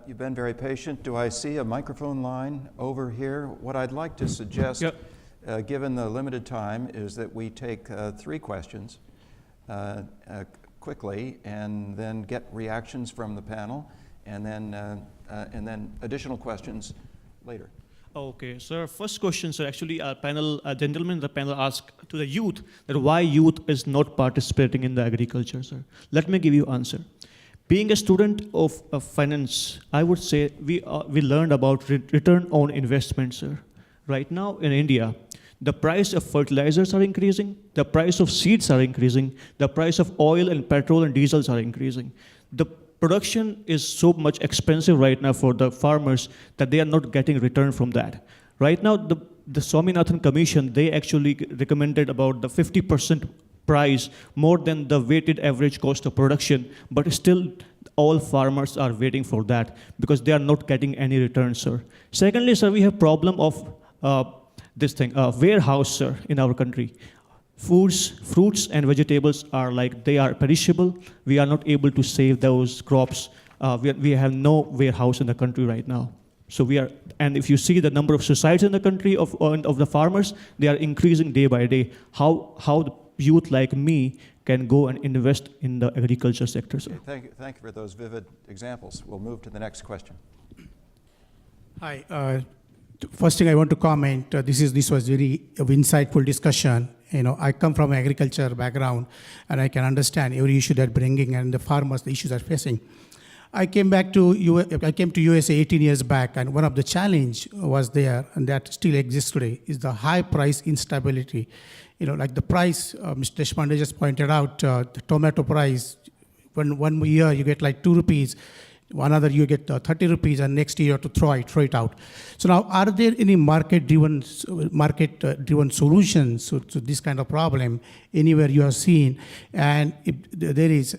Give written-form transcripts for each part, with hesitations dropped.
You've been very patient. Do I see a microphone line over here? What I'd like to suggest, given the limited time, is that we take 3 questions quickly and then get reactions from the panel, and then additional questions later. Okay, sir. First question, sir. Actually, our panel, gentleman in the panel asked to the youth that why youth is not participating in the agriculture, sir. Let me give you answer. Being a student of finance, I would say we learned about return on investment, sir. Right now in India, the price of fertilizers are increasing, the price of seeds are increasing, the price of oil and petrol and diesels are increasing. The production is so much expensive right now for the farmers that they are not getting return from that. Right now, the Swaminathan Commission, they actually recommended about the 50% price more than the weighted average cost of production, but still all farmers are waiting for that because they are not getting any return, sir. Secondly, sir, we have problem of warehouse, sir, in our country. Fruits and vegetables are they are perishable. We are not able to save those crops. We have no warehouse in the country right now. So and if you see the number of suicides in the country of the farmers, they are increasing day by day. How the youth like me can go and invest in the agriculture sector, sir? Okay, thank you for those vivid examples. We'll move to the next question. Hi. First thing I want to comment, this was very insightful discussion. I come from agriculture background, and I can understand every issue they're bringing and the farmers, the issues they're facing. I came to USA 18 years back, and one of the challenge was there, and that still exists today, is the high price instability. Like the price, Mr. Deshpande just pointed out, the tomato price, one year you get like 2 rupees, another you get 30 rupees, and next year you have to throw it out. So now, are there any market-driven solutions to this kind of problem anywhere you have seen? And if there is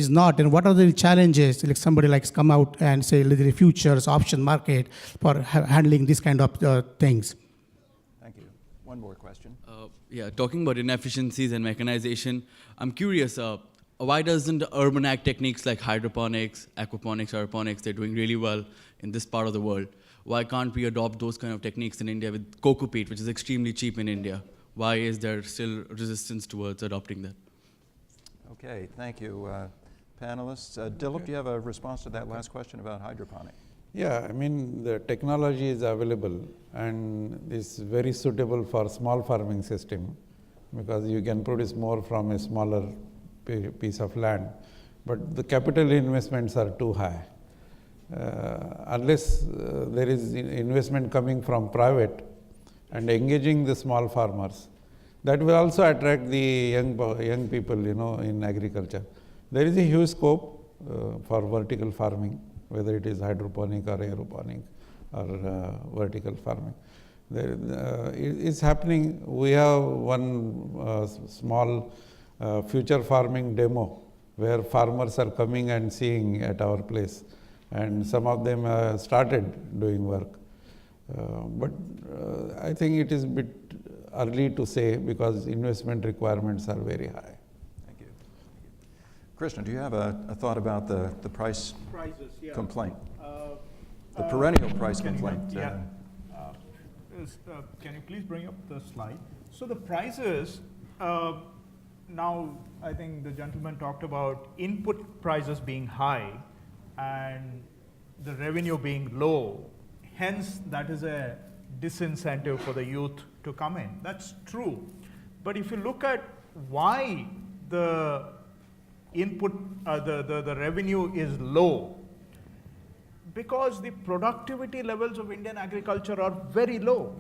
not, and what are the challenges? Like somebody come out and say the futures option market for handling this kind of things. Thank you. One more question. Talking about inefficiencies and mechanization, I'm curious. Why doesn't urban ag techniques like hydroponics, aquaponics, aeroponics, they're doing really well in this part of the world? Why can't we adopt those kind of techniques in India with coco peat, which is extremely cheap in India? Why is there still resistance towards adopting that? Okay, thank you, panelists. Dilip, do you have a response to that last question about hydroponic? Yeah, I mean, the technology is available and is very suitable for small farming system because you can produce more from a smaller piece of land, but the capital investments are too high. Unless there is investment coming from private and engaging the small farmers, that will also attract the young people, in agriculture. There is a huge scope for vertical farming, whether it is hydroponic or aeroponic or vertical farming. It's happening. We have one small future farming demo where farmers are coming and seeing at our place, and some of them started doing work. But I think it is a bit early to say because investment requirements are very high. Thank you. Krishna, do you have a thought about the prices, complaint? The perennial price complaint. Can you please bring up the slide? So the prices, now I think the gentleman talked about input prices being high and the revenue being low. Hence, that is a disincentive for the youth to come in. That's true. But if you look at why the input, the revenue is low, because the productivity levels of Indian agriculture are very low.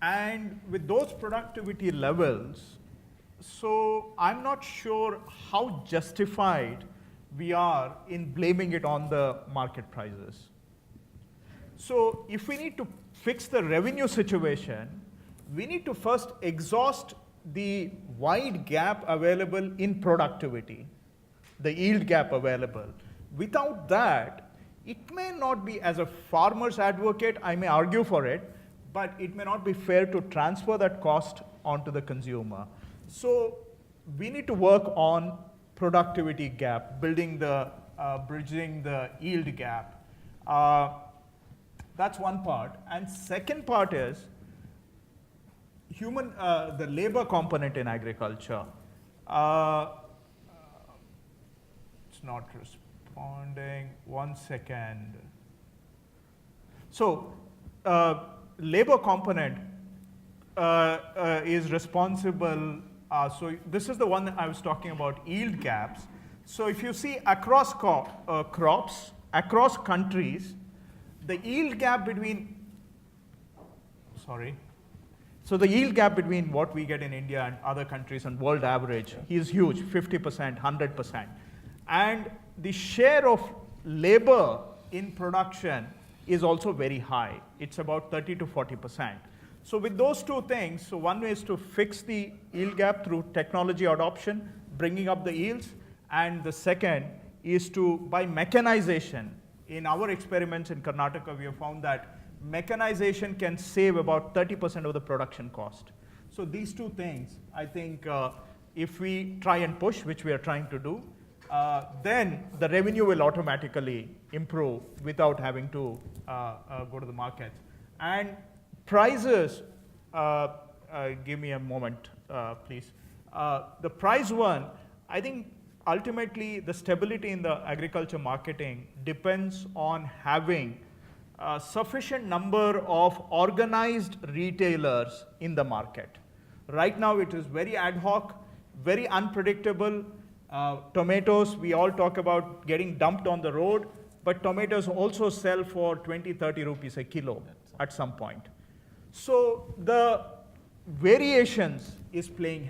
And with those productivity levels, so I'm not sure how justified we are in blaming it on the market prices. So if we need to fix the revenue situation, we need to first exhaust the wide gap available in productivity, the yield gap available. Without that, it may not be, as a farmer's advocate, I may argue for it, but it may not be fair to transfer that cost onto the consumer. So we need to work on productivity gap, building the bridging the yield gap. That's one part. And second part is the labor component in agriculture. It's not responding. 1 second. So, labor component is responsible. So this is the one that I was talking about, yield gaps. So if you see across crops, across countries, the yield gap between, so the yield gap between what we get in India and other countries and world average is huge, 50%, 100%. And the share of labor in production is also very high. It's about 30 to 40%. So with those two things, so one way is to fix the yield gap through technology adoption, bringing up the yields, and the second is to, by mechanization. In our experiments in Karnataka, we have found that mechanization can save about 30% of the production cost. So these two things, I think if we try and push, which we are trying to do, then the revenue will automatically improve without having to go to the market. And prices, give me a moment, please. The price one, I think ultimately the stability in the agriculture marketing depends on having a sufficient number of organized retailers in the market. Right now it is very ad hoc, very unpredictable. Tomatoes, we all talk about getting dumped on the road, but tomatoes also sell for 20, 30 rupees a kilo at some point. So the variations is playing